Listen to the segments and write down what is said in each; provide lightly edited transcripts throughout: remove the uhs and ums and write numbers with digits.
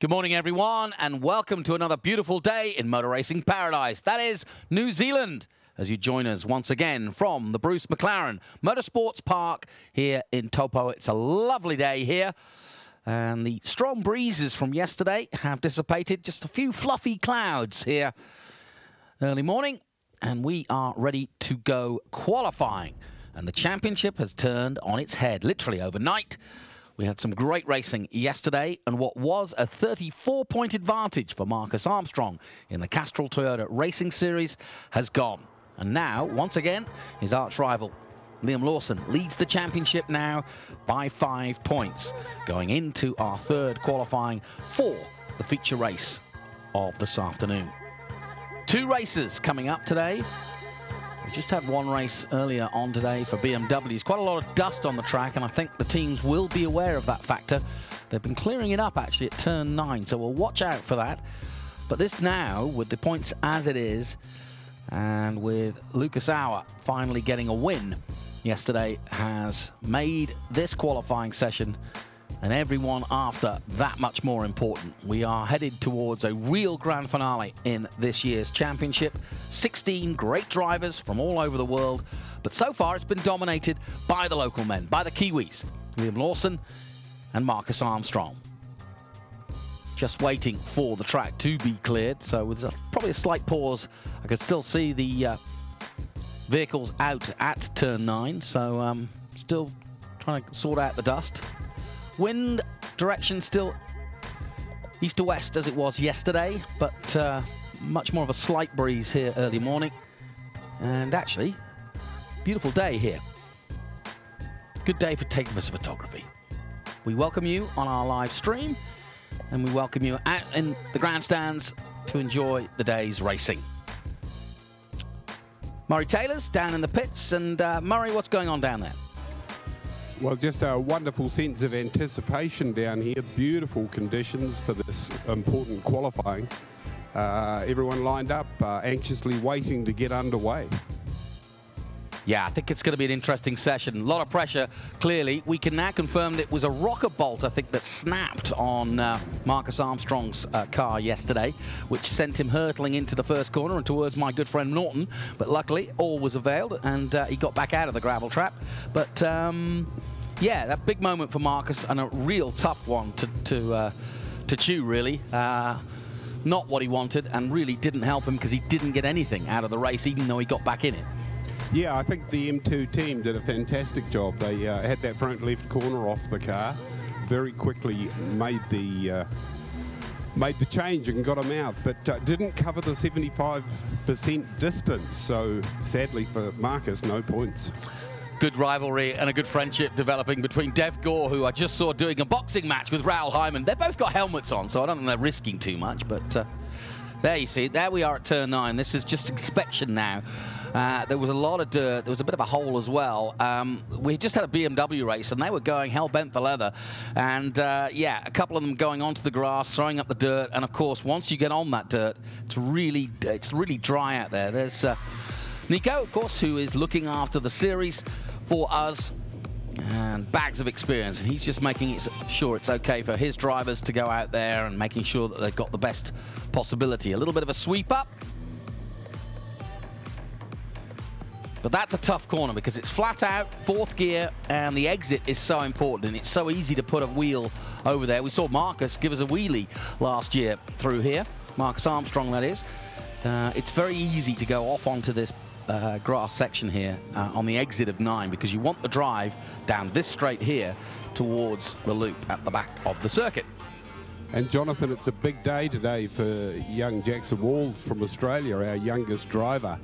Good morning, everyone, and welcome to another beautiful day in motor racing paradise. That is New Zealand, as you join us once again from the Bruce McLaren Motorsports Park here in Taupo. It's a lovely day here, and the strong breezes from yesterday have dissipated. Just a few fluffy clouds here early morning, and we are ready to go qualifying. And the championship has turned on its head, literally overnight. We had some great racing yesterday, and what was a 34-point advantage for Marcus Armstrong in the Castrol Toyota Racing Series has gone. And now, once again, his arch-rival Liam Lawson leads the championship now by 5 points, going into our third qualifying for the feature race of this afternoon. 2 races coming up today. We just had one race earlier on today for BMWs. Quite a lot of dust on the track, and I think the teams will be aware of that factor. They've been clearing it up, actually, at turn 9, so we'll watch out for that. But this now, with the points as it is, and with Lucas Auer finally getting a win yesterday, has made this qualifying session and everyone after that much more important. We are headed towards a real grand finale in this year's championship. 16 great drivers from all over the world, but so far it's been dominated by the local men, by the Kiwis, Liam Lawson and Marcus Armstrong. Just waiting for the track to be cleared, so with probably a slight pause, I can still see the vehicles out at turn 9, so still trying to sort out the dust. Wind direction still east to west as it was yesterday, but much more of a slight breeze here early morning. And actually, beautiful day here. Good day for taking this photography. We welcome you on our live stream, and we welcome you out in the grandstands to enjoy the day's racing. Murray Taylor's down in the pits, and Murray, what's going on down there? Well, just a wonderful sense of anticipation down here. Beautiful conditions for this important qualifying. Everyone lined up, anxiously waiting to get underway. Yeah, I think it's going to be an interesting session. A lot of pressure, clearly. We can now confirm that it was a rocker bolt, I think, that snapped on Marcus Armstrong's car yesterday, which sent him hurtling into the first corner and towards my good friend Norton. But luckily, all was availed, and he got back out of the gravel trap. But, yeah, that big moment for Marcus, and a real tough one to chew, really. Not what he wanted, and really didn't help him because he didn't get anything out of the race, even though he got back in it. Yeah, I think the M2 team did a fantastic job. They had that front left corner off the car, very quickly made the change and got him out, but didn't cover the 75% distance. So sadly for Marcus, no points. Good rivalry and a good friendship developing between Dev Gore, who I just saw doing a boxing match with Raoul Hyman. They've both got helmets on, so I don't think they're risking too much, but there you see, there we are at turn 9. This is just inspection now. There was a lot of dirt. There was a bit of a hole as well. We just had a BMW race, and they were going hell-bent for leather. And, yeah, a couple of them going onto the grass, throwing up the dirt. And, of course, once you get on that dirt, it's really dry out there. There's Nico, of course, who is looking after the series for us, and bags of experience. And he's just making sure it's okay for his drivers to go out there and making sure that they've got the best possibility. A little bit of a sweep up. But that's a tough corner because it's flat out, 4th gear, and the exit is so important, and it's so easy to put a wheel over there. We saw Marcus give us a wheelie last year through here, Marcus Armstrong, that is. It's very easy to go off onto this grass section here on the exit of 9 because you want the drive down this straight here towards the loop at the back of the circuit. And Jonathan, it's a big day today for young Jackson Walls from Australia, our youngest driver.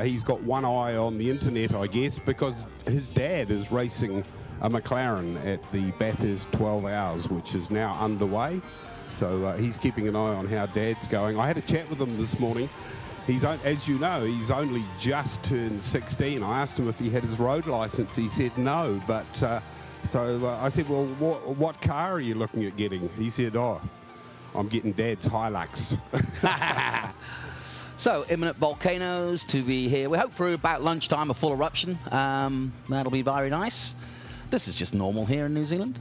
He's got one eye on the internet, I guess, because his dad is racing a McLaren at the Bathurst 12 Hours, which is now underway. So he's keeping an eye on how Dad's going. I had a chat with him this morning. He's, as you know, he's only just turned 16. I asked him if he had his road license. He said no, but so I said, well, what car are you looking at getting? He said, oh, I'm getting Dad's Hilux. So, imminent volcanoes to be here. We hope for about lunchtime a full eruption. That'll be very nice. This is just normal here in New Zealand.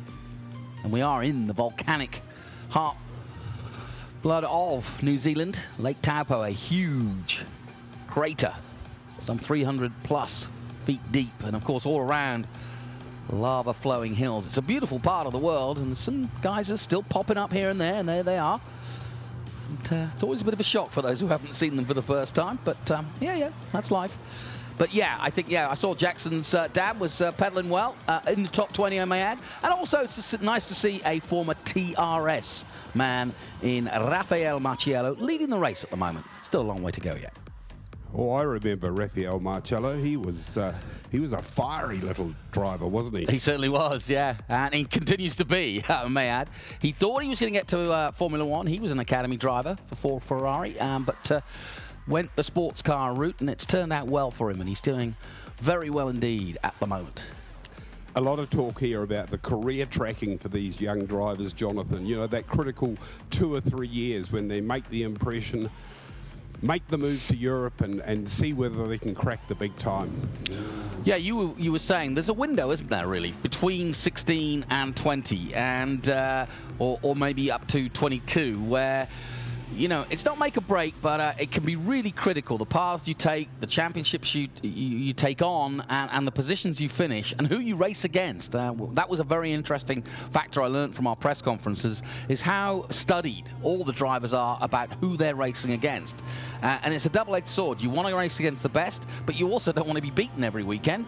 And we are in the volcanic heart blood of New Zealand, Lake Taupo, a huge crater, some 300 plus feet deep, and of course all around lava flowing hills. It's a beautiful part of the world, and some geysers still popping up here and there they are. And, it's always a bit of a shock for those who haven't seen them for the first time, but yeah, that's life. But yeah, I think, I saw Jackson's dad was pedaling well in the top 20, I may add. And also, it's nice to see a former TRS man in Rafael Marciello leading the race at the moment. Still a long way to go yet. Oh, I remember Rafael Marciello. He was a fiery little driver, wasn't he? He certainly was, yeah. And he continues to be, I may add. He thought he was going to get to Formula One. He was an academy driver for Ferrari, but went the sports car route, and it's turned out well for him, and he's doing very well indeed at the moment. A lot of talk here about the career tracking for these young drivers, Jonathan. You know, that critical 2 or 3 years when they make the impression, make the move to Europe and see whether they can crack the big time. Yeah, you were saying there's a window, isn't there, really, between 16 and 20, and or maybe up to 22, where, you know, it's not make or break, but it can be really critical. The paths you take, the championships you take on, and the positions you finish, and who you race against. That was a very interesting factor I learned from our press conferences, is how studied all the drivers are about who they're racing against. And it's a double-edged sword. You want to race against the best, but you also don't want to be beaten every weekend.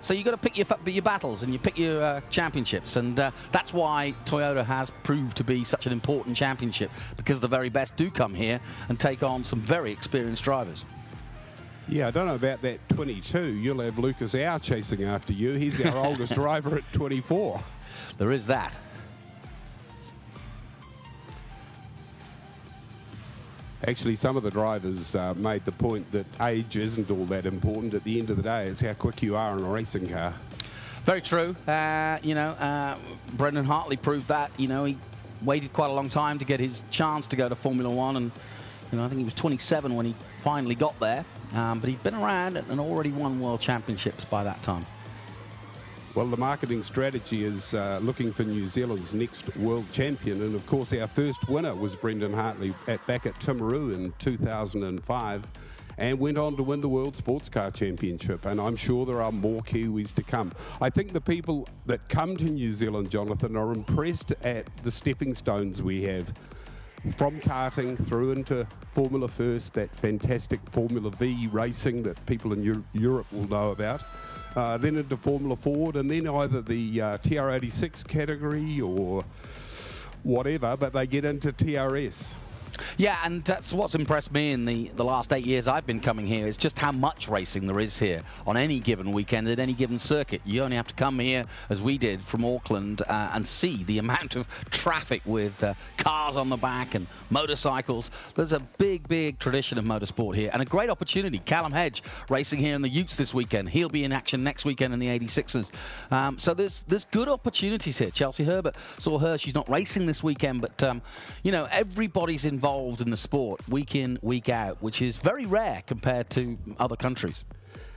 So you've got to pick your battles, and you pick your championships. And that's why Toyota has proved to be such an important championship, because the very best do come here and take on some very experienced drivers. Yeah, I don't know about that 22. You'll have Lucas Au chasing after you. He's our oldest driver at 24. There is that. Actually, some of the drivers made the point that age isn't all that important. At the end of the day, it's how quick you are in a racing car. Very true. Brendan Hartley proved that. You know, he waited quite a long time to get his chance to go to Formula One, and I think he was 27 when he finally got there. But he'd been around and already won world championships by that time. Well, the marketing strategy is looking for New Zealand's next world champion, and of course our first winner was Brendan Hartley back at Timaru in 2005, and went on to win the World Sports Car Championship, and I'm sure there are more Kiwis to come. I think the people that come to New Zealand, Jonathan, are impressed at the stepping stones we have, from karting through into Formula First, that fantastic Formula V racing that people in Europe will know about, then into Formula Ford, and then either the TR86 category or whatever, but they get into TRS. Yeah, and that's what's impressed me in the last 8 years I've been coming here, is just how much racing there is here on any given weekend at any given circuit. You only have to come here, as we did from Auckland, and see the amount of traffic with cars on the back and motorcycles. There's a big tradition of motorsport here, and a great opportunity. Callum Hedge racing here in the Utes this weekend. He'll be in action next weekend in the 86ers. So there's good opportunities here. Chelsea Herbert saw her. She's not racing this weekend, but you know, everybody's involved in the sport week in, week out, which is very rare compared to other countries.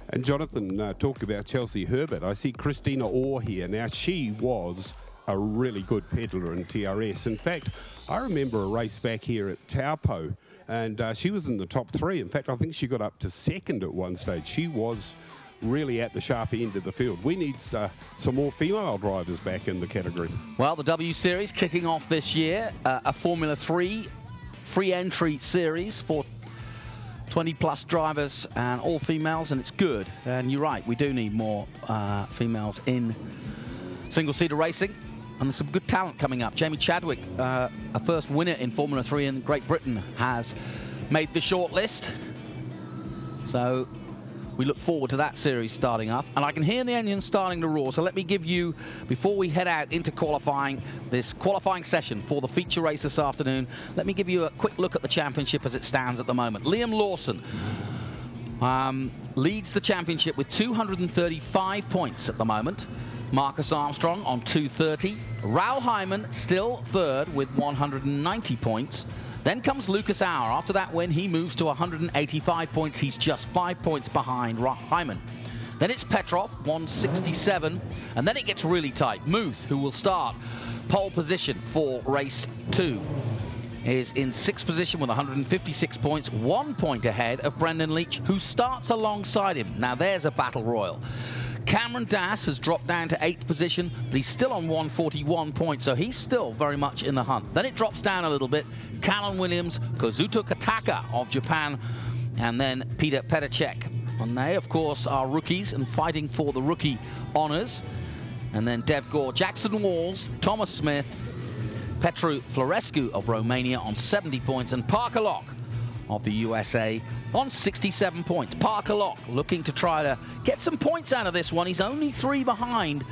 And Jonathan, talk about Chelsea Herbert. I see Christina Orr here. Now, she was a really good peddler in TRS. In fact, I remember a race back here at Taupo, and she was in the top 3. In fact, I think she got up to 2nd at one stage. She was really at the sharp end of the field. We need some more female drivers back in the category. Well, the W Series kicking off this year, a Formula 3 free entry series for 20+ drivers and all females, and it's good. And you're right, we do need more females in single-seater racing, and there's some good talent coming up. Jamie Chadwick, a first winner in Formula 3 in Great Britain, has made the short list. So we look forward to that series starting up, and I can hear the engine starting to roar. So let me give you, before we head out into qualifying, this qualifying session for the feature race this afternoon, let me give you a quick look at the championship as it stands at the moment. Liam Lawson leads the championship with 235 points at the moment. Marcus Armstrong on 230. Raoul Hyman still third with 190 points. Then comes Lucas Auer. After that win, he moves to 185 points. He's just 5 points behind Hyman. Then it's Petrov, 167. And then it gets really tight. Muth, who will start pole position for race 2. is in 6th position with 156 points, 1 point ahead of Brendan Leach, who starts alongside him. Now there's a battle royal. Cameron Dass has dropped down to 8th position, but he's still on 141 points, so he's still very much in the hunt. Then it drops down a little bit. Callan Williams, Kozuto Kataka of Japan, and then Peter Petacek. And they, of course, are rookies and fighting for the rookie honours. And then Dev Gore, Jackson Walls, Thomas Smith, Petru Florescu of Romania on 70 points, and Parker Locke of the USA on 67 points. Parker Locke looking to try to get some points out of this one. He's only 3 behind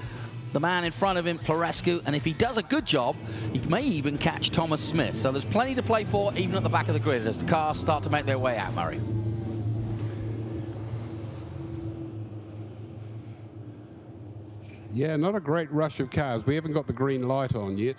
the man in front of him, Florescu, and if he does a good job, he may even catch Thomas Smith. So there's plenty to play for, even at the back of the grid, as the cars start to make their way out, Murray. Yeah, not a great rush of cars. We haven't got the green light on yet.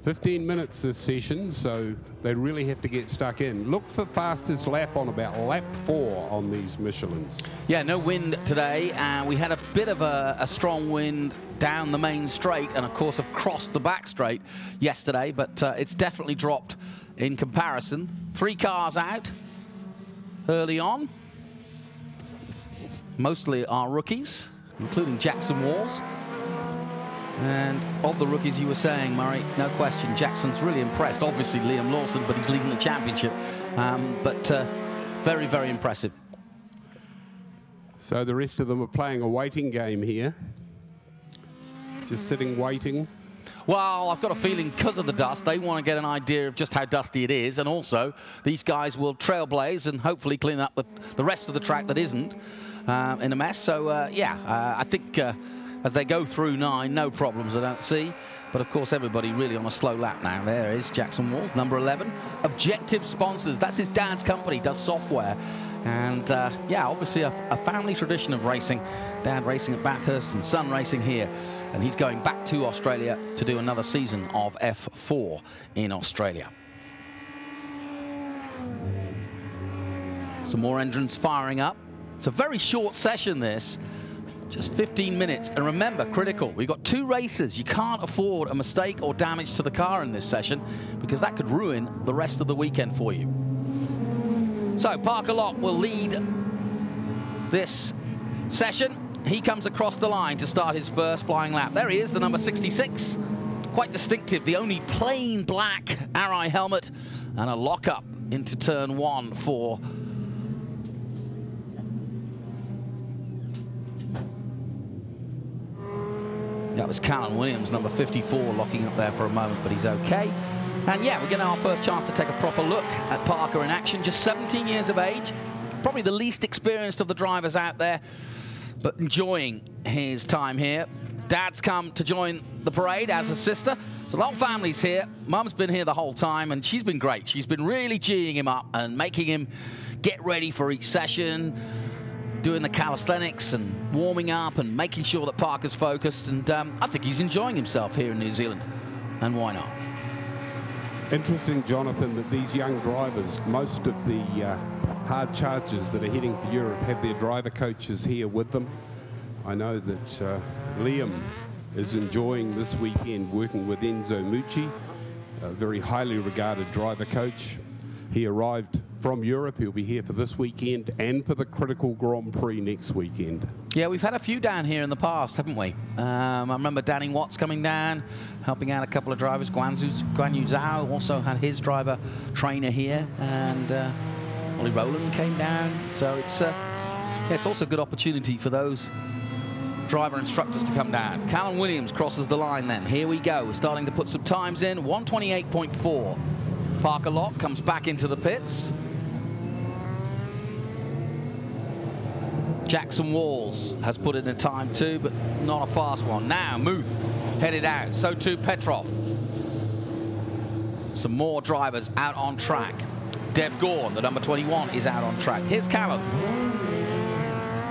15 minutes this session, so they really have to get stuck in. Look for fastest lap on about lap 4 on these Michelins. Yeah, no wind today, and we had a bit of a strong wind down the main straight and, of course, across the back straight yesterday, but it's definitely dropped in comparison. 3 cars out early on. Mostly our rookies, including Jackson Walls. And of the rookies you were saying, Murray, no question, Jackson's really impressed. Obviously Liam Lawson, but he's leading the championship. Very, very impressive. So the rest of them are playing a waiting game here. Just sitting waiting. Well, I've got a feeling because of the dust, they want to get an idea of just how dusty it is. And also, these guys will trailblaze and hopefully clean up the rest of the track that isn't in a mess. So, I think as they go through 9, no problems I don't see. But of course, everybody really on a slow lap now. There is Jackson Walls, number 11. Objective Sponsors, that's his dad's company, does software. And yeah, obviously a family tradition of racing. Dad racing at Bathurst and son racing here. And he's going back to Australia to do another season of F4 in Australia. Some more engines firing up. It's a very short session, this. Just 15 minutes, and remember, critical, we've got 2 races. You can't afford a mistake or damage to the car in this session, because that could ruin the rest of the weekend for you. So Parker Locke will lead this session. He comes across the line to start his first flying lap. There he is, the number 66. Quite distinctive, the only plain black Arai helmet, and a lock-up into turn 1 for that was Callan Williams, number 54, locking up there for a moment, but he's okay. And yeah, we're getting our first chance to take a proper look at Parker in action. Just 17 years of age, probably the least experienced of the drivers out there, but enjoying his time here. Dad's come to join the parade as his sister. So the whole family's here. Mum's been here the whole time, and she's been great. She's been really geeing him up and making him get ready for each session, doing the calisthenics and warming up and making sure that Parker's focused. And I think he's enjoying himself here in New Zealand. And why not? Interesting, Jonathan, that these young drivers, most of the hard chargers that are heading for Europe, have their driver coaches here with them. I know that Liam is enjoying this weekend working with Enzo Mucci, a very highly regarded driver coach. He arrived from Europe. He'll be here for this weekend and for the critical Grand Prix next weekend. Yeah, we've had a few down here in the past, haven't we? I remember Danny Watts coming down, helping out a couple of drivers. Guan Yu Zhao also had his driver trainer here, and Ollie Rowland came down. So it's also a good opportunity for those driver instructors to come down. Callan Williams crosses the line then. Here we go. We're starting to put some times in. 1:28.4. Parker Locke comes back into the pits. Jackson Walls has put in a time too, but not a fast one. Now Muth headed out, so too Petrov. Some more drivers out on track. Dev Gore, the number 21, is out on track. Here's Callan.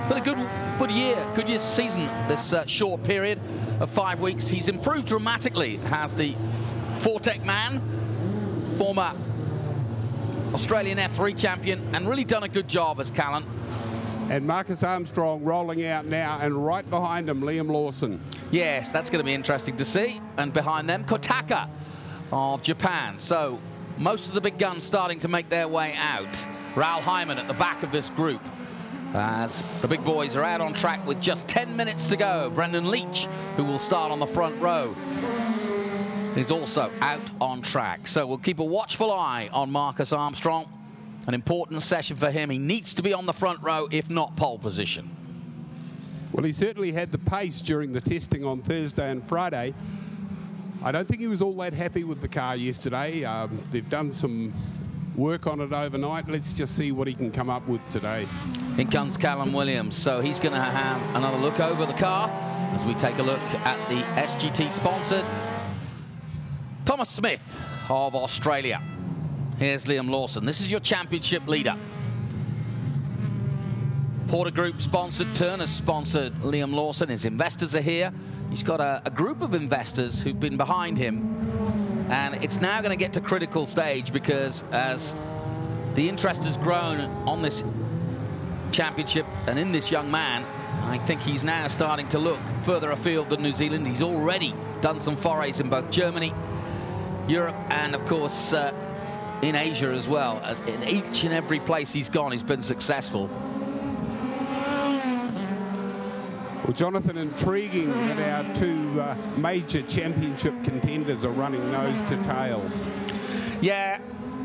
But a good year season, this short period of 5 weeks. He's improved dramatically, has the Fortec man, former Australian F3 champion, and really done a good job as Callan. And Marcus Armstrong rolling out now, and right behind him, Liam Lawson. Yes, that's going to be interesting to see. And behind them, Kotaka of Japan. So most of the big guns starting to make their way out. Raoul Hyman at the back of this group, as the big boys are out on track with just 10 minutes to go. Brendan Leach, who will start on the front row, is also out on track. So we'll keep a watchful eye on Marcus Armstrong. An important session for him. He needs to be on the front row, if not pole position. Well, he certainly had the pace during the testing on Thursday and Friday. I don't think he was all that happy with the car yesterday. They've done some work on it overnight. Let's just see what he can come up with today. In comes Callum Williams, so he's going to have another look over the car as we take a look at the SGT-sponsored Thomas Smith of Australia. Here's Liam Lawson. This is your championship leader. Porter Group sponsored, Turner sponsored Liam Lawson. His investors are here. He's got a group of investors who've been behind him. And it's now going to get to critical stage, because as the interest has grown on this championship and in this young man, I think he's now starting to look further afield than New Zealand. He's already done some forays in both Germany, Europe, and of course in Asia as well. In each and every place he's gone, he's been successful. Well, Jonathan, intriguing that our two major championship contenders are running nose to tail. Yeah,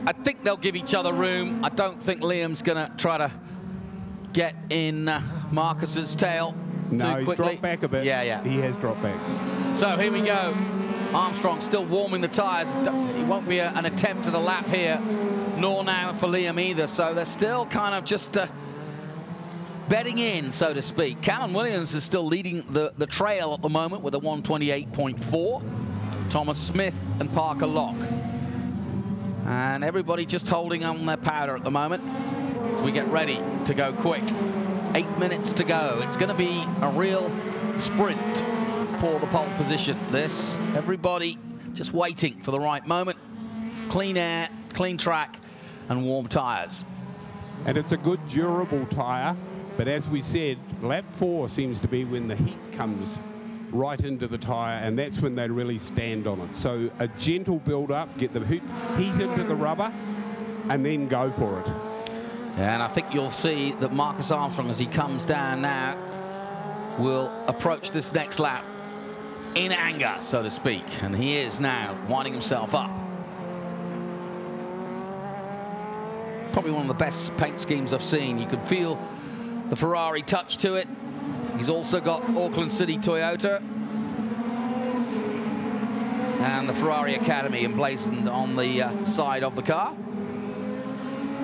I think they'll give each other room. I don't think Liam's going to try to get in Marcus's tail too quickly. He's dropped back a bit. Yeah. He has dropped back. So here we go. Armstrong still warming the tyres. It won't be an attempt at a lap here, nor now for Liam either. So they're still kind of just bedding in, so to speak. Callum Williams is still leading the trail at the moment with a 128.4. Thomas Smith and Parker Locke. And everybody just holding on their powder at the moment as we get ready to go quick. 8 minutes to go. It's going to be a real sprint for the pole position. Everybody just waiting for the right moment. Clean air, clean track, and warm tyres. And it's a good, durable tyre. But as we said, lap 4 seems to be when the heat comes right into the tyre, and that's when they really stand on it. So a gentle build-up, get the heat into the rubber, and then go for it. And I think you'll see that Marcus Armstrong, as he comes down now, will approach this next lap in anger, so to speak. And he is now winding himself up. Probably one of the best paint schemes I've seen. You can feel the Ferrari touch to it. He's also got Auckland City Toyota and the Ferrari Academy emblazoned on the side of the car.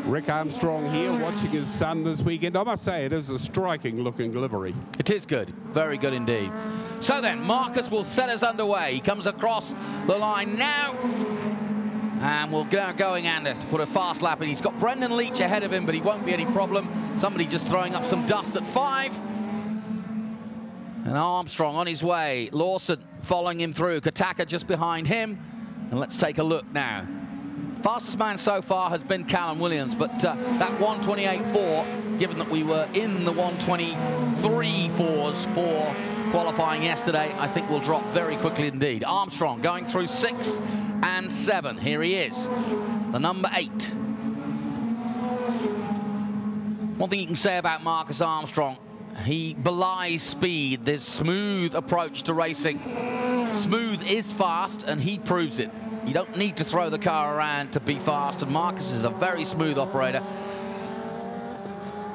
Rick Armstrong here watching his son this weekend. I must say it is a striking looking livery. It is good, very good indeed. So then Marcus will set us underway. He comes across the line now. And we'll go going under to put a fast lap in. He's got Brendan Leach ahead of him, but he won't be any problem. Somebody just throwing up some dust at 5. And Armstrong on his way. Lawson following him through. Kotaka just behind him. And let's take a look now. Fastest man so far has been Callum Williams, but that 128.4, given that we were in the 123.4s for qualifying yesterday, I think will drop very quickly indeed. Armstrong going through 6 and 7. Here he is, the number 8. One thing you can say about Marcus Armstrong, he belies speed, this smooth approach to racing. Smooth is fast, and he proves it. You don't need to throw the car around to be fast, and Marcus is a very smooth operator.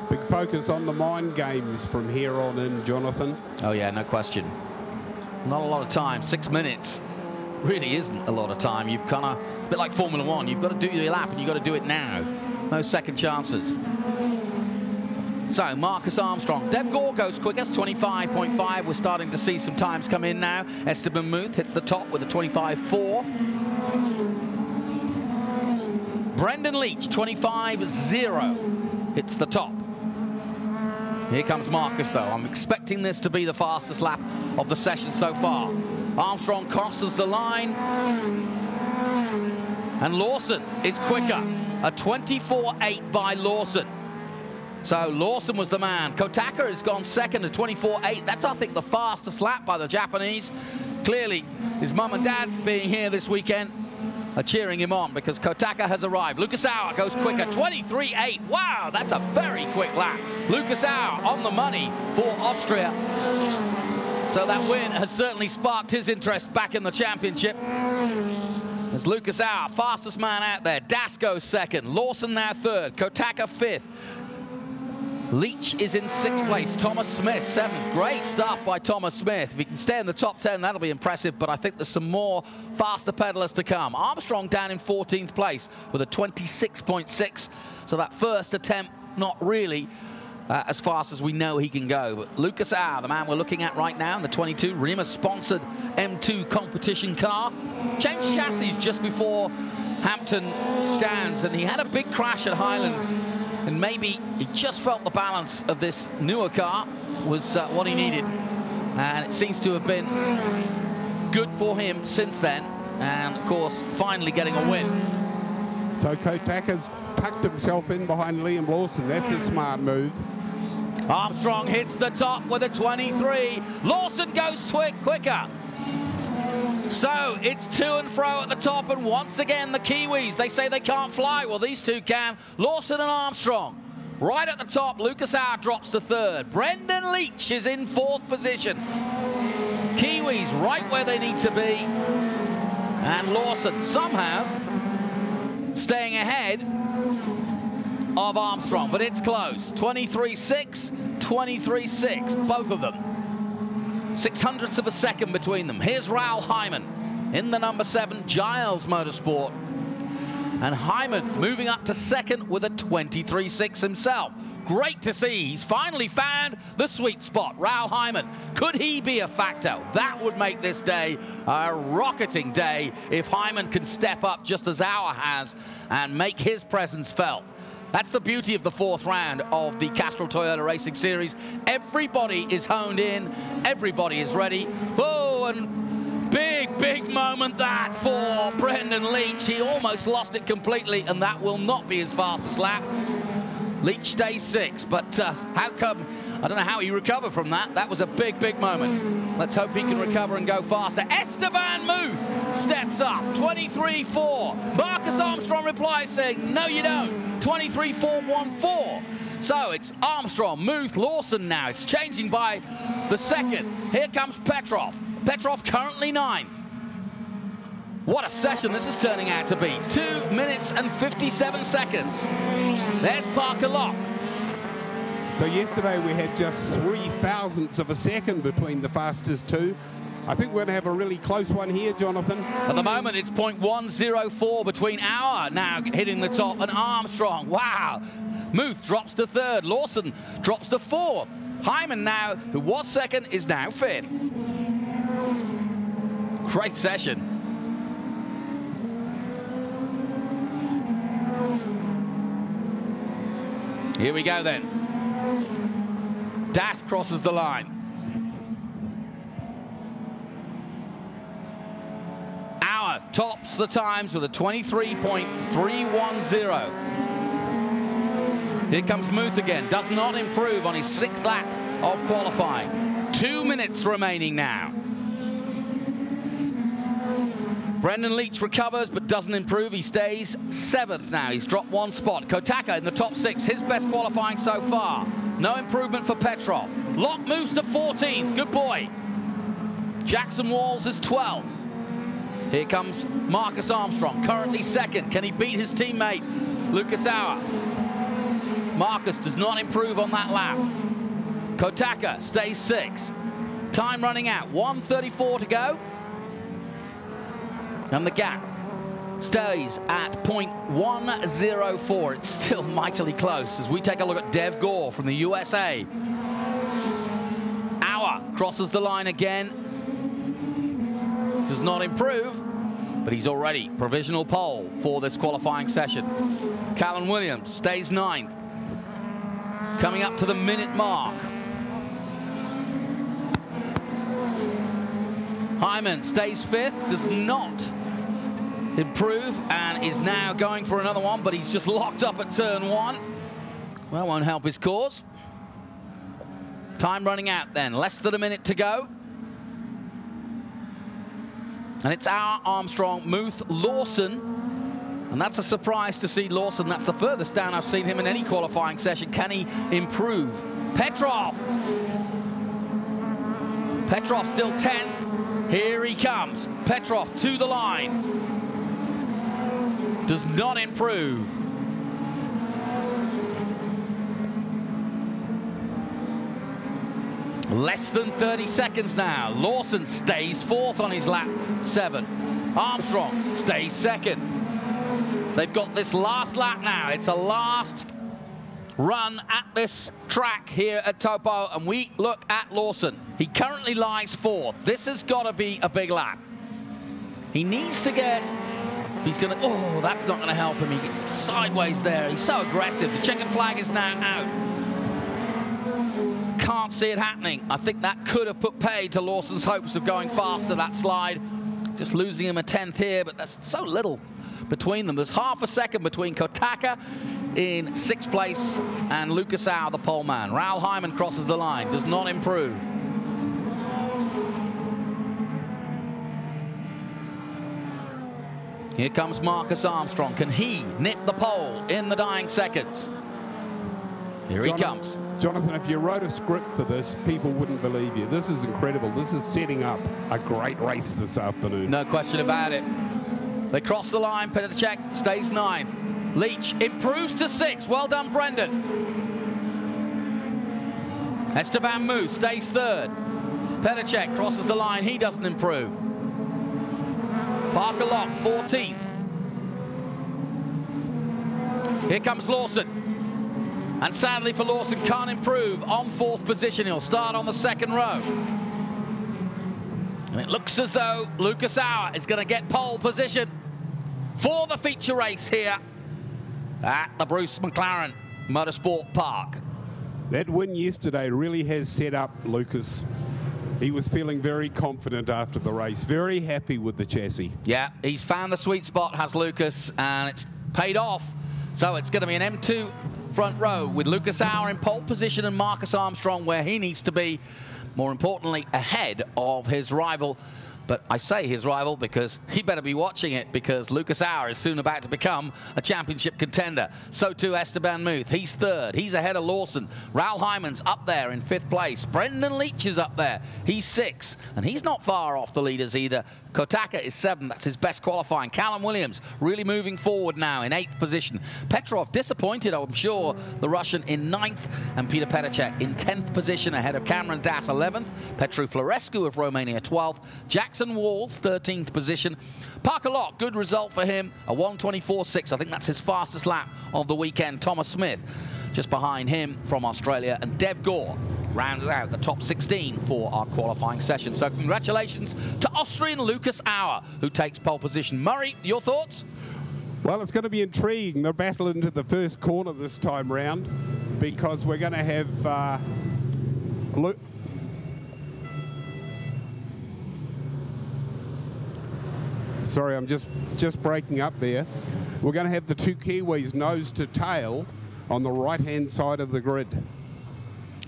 Big focus on the mind games from here on in, Jonathan. Oh yeah, no question. Not a lot of time, 6 minutes. Really isn't a lot of time. You've kind of, a bit like Formula 1, you've got to do your lap and you've got to do it now. No second chances. So Marcus Armstrong. Deb Gore goes quickest, 25.5. We're starting to see some times come in now. Esteban Muth hits the top with a 25.4. Brendan Leach, 25.0, hits the top. Here comes Marcus, though. I'm expecting this to be the fastest lap of the session so far. Armstrong crosses the line. And Lawson is quicker. A 24.8 by Lawson. So Lawson was the man. Kotaka has gone second at 24.8. That's, I think, the fastest lap by the Japanese. Clearly, his mum and dad being here this weekend are cheering him on because Kotaka has arrived. Lucas Auer goes quicker, 23.8. Wow, that's a very quick lap. Lucas Auer on the money for Austria. So that win has certainly sparked his interest back in the championship. As Lucas Auer, fastest man out there. Das goes second. Lawson now third. Kotaka fifth. Leach is in sixth place. Thomas Smith, seventh. Great stuff by Thomas Smith. If he can stay in the top 10, that'll be impressive, but I think there's some more faster pedalers to come. Armstrong down in 14th place with a 26.6. So that first attempt, not really as fast as we know he can go. But Lucas Auer, the man we're looking at right now in the 22 Rima-sponsored M2 competition car. Changed chassis just before Hampton Downs, and he had a big crash at Highlands. And maybe he just felt the balance of this newer car was what he needed. And it seems to have been good for him since then. And, of course, finally getting a win. So Kotaka's tucked himself in behind Liam Lawson. That's a smart move. Armstrong hits the top with a 23. Lawson goes quicker. So it's to and fro at the top, and once again the Kiwis, they say they can't fly. Well, these two can. Lawson and Armstrong right at the top. Lucas Auer drops to third. Brendan Leach is in fourth position. Kiwis right where they need to be. And Lawson somehow staying ahead of Armstrong, but it's close. 23.6, 23.6, both of them. 0.06 of a second between them. Here's Raoul Hyman in the number 7 Giles Motorsport. And Hyman moving up to second with a 23.6 himself. Great to see. He's finally found the sweet spot. Raoul Hyman, could he be a factor? That would make this day a rocketing day if Hyman can step up just as Auer has and make his presence felt. That's the beauty of the fourth round of the Castrol Toyota Racing Series. Everybody is honed in. Everybody is ready. Oh, and big moment that for Brendan Leach. He almost lost it completely, and that will not be his fastest lap. Leach stays 6, but how come? I don't know how he recovered from that. That was a big moment. Let's hope he can recover and go faster. Esteban Muth steps up, 23.4. Marcus Armstrong replies saying, no you don't, 23.414. So it's Armstrong, Muth, Lawson now. It's changing by the second. Here comes Petrov. Petrov currently 9th. What a session this is turning out to be. 2 minutes and 57 seconds. There's Parker Locke. So yesterday we had just 0.03 of a second between the fastest two. I think we're going to have a really close one here, Jonathan. At the moment, it's 0.104 between Auer now hitting the top and Armstrong. Wow. Muth drops to 3rd. Lawson drops to 4th. Hyman now, who was 2nd, is now 5th. Great session. Here we go then. Das crosses the line. Auer tops the times with a 23.310. Here comes Muth again. Does not improve on his 6th lap of qualifying. 2 minutes remaining now. Brendan Leach recovers but doesn't improve. He stays 7th now. He's dropped 1 spot. Kotaka in the top 6, his best qualifying so far. No improvement for Petrov. Locke moves to 14th. Good boy. Jackson Walls is 12th. Here comes Marcus Armstrong, currently 2nd. Can he beat his teammate, Lucas Auer? Marcus does not improve on that lap. Kotaka stays 6th. Time running out. 1:34 to go. And the gap stays at 0.104. It's still mightily close as we take a look at Dev Gore from the USA. Auer crosses the line again. Does not improve, but he's already provisional pole for this qualifying session. Callan Williams stays 9th. Coming up to the minute mark. Hyman stays 5th, does not improve and is now going for another one, but he's just locked up at turn 1. Well, won't help his cause. Time running out then. Less than a minute to go. And it's Armstrong, Muth, Lawson. And that's a surprise to see Lawson. That's the furthest down I've seen him in any qualifying session. Can he improve? Petrov. Petrov still 10th. Here he comes. Petrov to the line. Does not improve. Less than 30 seconds now. Lawson stays 4th on his lap 7. Armstrong stays 2nd. They've got this last lap now. It's a last run at this track here at Taupo, and we look at Lawson. He currently lies 4th. This has got to be a big lap. He needs to get, if he's going to, oh, that's not going to help him. He gets sideways there. He's so aggressive. The checkered flag is now out. Can't see it happening. I think that could have put paid to Lawson's hopes of going faster, that slide. Just losing him a 10th here, but that's so little between them. There's half a second between Kotaka in 6th place and Lucas Au, the pole man. Raul Hyman crosses the line, does not improve. Here comes Marcus Armstrong. Can he nip the pole in the dying seconds? Here he comes. Jonathan, if you wrote a script for this, people wouldn't believe you. This is incredible. This is setting up a great race this afternoon. No question about it. They cross the line. Petacek stays 9th. Leach improves to 6th. Well done, Brendan. Esteban Muth stays 3rd. Petacek crosses the line. He doesn't improve. Parker Lock, 14th. Here comes Lawson. And sadly for Lawson, can't improve on 4th position. He'll start on the 2nd row. And it looks as though Lucas Au is going to get pole position for the feature race here at the Bruce McLaren Motorsport Park. That win yesterday really has set up Lucas. He was feeling very confident after the race, very happy with the chassis. Yeah, he's found the sweet spot, has Lucas, and it's paid off. So it's going to be an M2 front row with Lucas Au in pole position and Marcus Armstrong where he needs to be, more importantly, ahead of his rival. But I say his rival because he better be watching it, because Lucas Au is soon about to become a championship contender. So too Esteban Muth. He's 3rd. He's ahead of Lawson. Raul Hyman's up there in 5th place. Brendan Leach is up there. He's 6th. And he's not far off the leaders either. Kotaka is 7th. That's his best qualifying. Callum Williams really moving forward now in 8th position. Petrov disappointed, I'm sure, the Russian in 9th. And Peter Petacek in 10th position ahead of Cameron Das 11th. Petru Florescu of Romania 12th. Jackson Walls 13th position. Parker Lock, good result for him. A 1:24.6. I think that's his fastest lap of the weekend. Thomas Smith just behind him from Australia. And Dev Gore rounds out the top 16 for our qualifying session. So congratulations to Austrian Lucas Au, who takes pole position. Murray, your thoughts? Well, it's going to be intriguing, the battle into the first corner this time round, because we're going to have sorry, I'm just breaking up there. We're going to have the two Kiwis nose to tail on the right-hand side of the grid.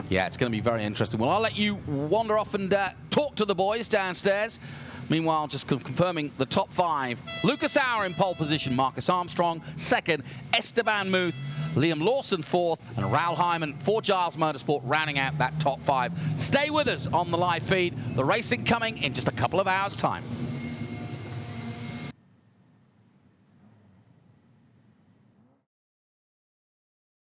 Yeah, it's going to be very interesting. Well, I'll let you wander off and talk to the boys downstairs. Meanwhile, just confirming the top 5. Lucas Au in pole position, Marcus Armstrong 2nd, Esteban Muth, Liam Lawson 4th, and Raul Hyman for Giles Motorsport rounding out that top 5. Stay with us on the live feed. The racing coming in just a couple of hours' time.